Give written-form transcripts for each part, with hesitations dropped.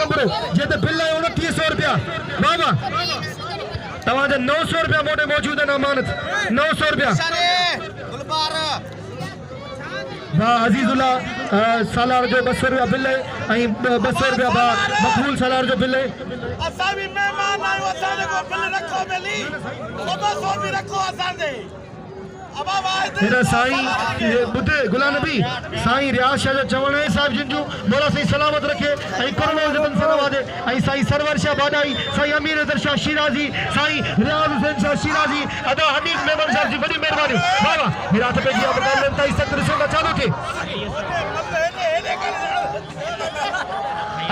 बंबरो जे ते बिल है 2900 रुपया बाबा तवाजे 900 रुपया मोटे मौजूद है अमानत 900 रुपया वाह अजीजुल्ला सालार जो 200 रुपया बिल है 200 रुपया मकबूल सालार जो बिल है असा भी मेहमान आयो असा को बिल रखो बेली 200 भी रखो असा दे मेरा साईं बुद्धे गुलाम नबी साईं रियाज शाह जो चवण है साहब जिन जो मोला सही सलामत रखे ऐं करोड़ो जतन सनवादे ऐं साईं सरवर शाह बाडाई साईं अमीर अजर शाह शिराजी साईं रियाज हुसैन शाह शिराजी अदा हनीफ मेमन साहब जी बड़ी मेहरबानी बाबा मेरा हाथ पे जी आप काल ताई सत रसोगा चालू थे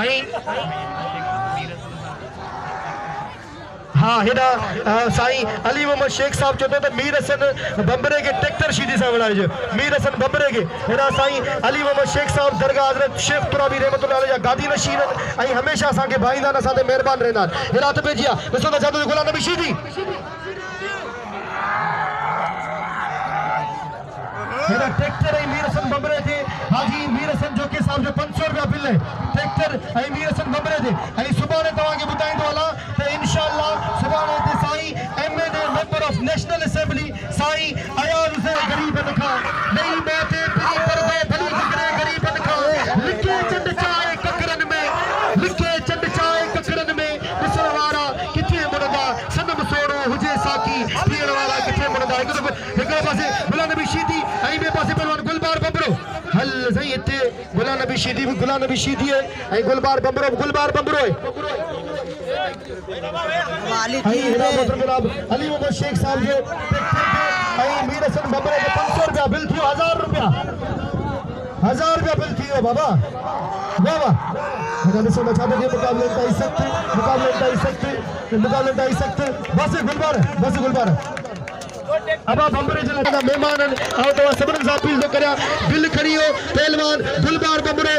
ऐं हाँ हेडा साईं अली मोहम्मद शेख साहब चवंदो त मीर हसन बंबरे के ट्रैक्टर शीदी सां विढ़ाइजो मीर हसन बंबरे के हेडा साईं अली मोहम्मद शेख साहब दरगाह हज़रत शेख तुराबी रहमतुल्लाह अलैह जा गादी नशीन ऐं हमेशा असांखे भाईंदा आहिनि असां ते महिरबान रहंदा आहिनि हेडा हथ पे जिया ॾिसो त जादू गुलाम नबी शीदी हेडा ट्रैक्टर ऐं मीर हसन बंबरे ते हाजी मीर हसन जोके साहब जो 500 रुपया बिल है ट्रैक्टर ऐं मीर हसन बंबरे ते ऐं सुभाणे तव्हांखे ॿुधाईंदो हलां त इंशाअल्लाह सुभाणे ते Sain MNA member of national assembly Sain Ayaz Hussain Ghariban Khan नई बाते परी परदे भली गुजरे गरीबन खां लिखे चंड चाहे ककरन में लिखे चंड चाहे ककरन में ॾिसण वारा किथे मुनदा सनम सोणो हुजे साकी पीअण वारा किथे मुनदा हिकिड़े पासे गुलाम नबी शीदी ऐं ॿिए पासे पहलवान गुलबार बंबरो हल साईं हिते गुलाम नबी शीदी भी गुलाम नबी शीदी है ऐं गुलबार बंबरो है अली मोहम्मद शेख साहब जो ट्रैक्टर पे ऐं मीर हसन बंबरे के 500 रुपया बिल थियो 1000 रुपया बिल थियो बाबा वाह वाह ॾिसो न छा थो थिए मुक़ाबले ताईं सख़्त बस गुलबार अब आप बंबरे जे लाइ महिमान आहिनि ऐं तव्हां सभिनीनि सां अपील थो करियां बिल खणी पहलवान गुलबार बंबरो